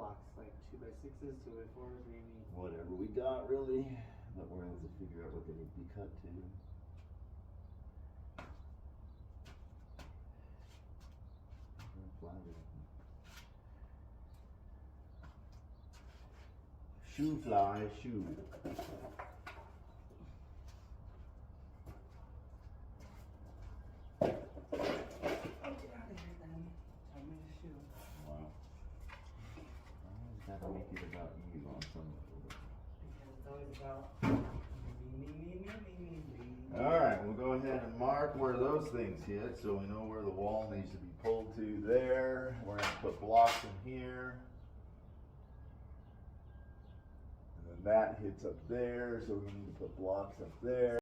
blocks, like 2x6s, 2x4s, maybe. Whatever we got, really. But we're going to have to figure out what they need to be cut to. Shoe fly, shoe. Get out of here then. Tell me to shoot. Wow. Always gotta make it about you on some level. Because it's always about me. Alright, we'll go ahead and mark where those things hit so we know where the wall needs to be pulled to there. We're going to put blocks in here. And then that hits up there, so we need to put blocks up there.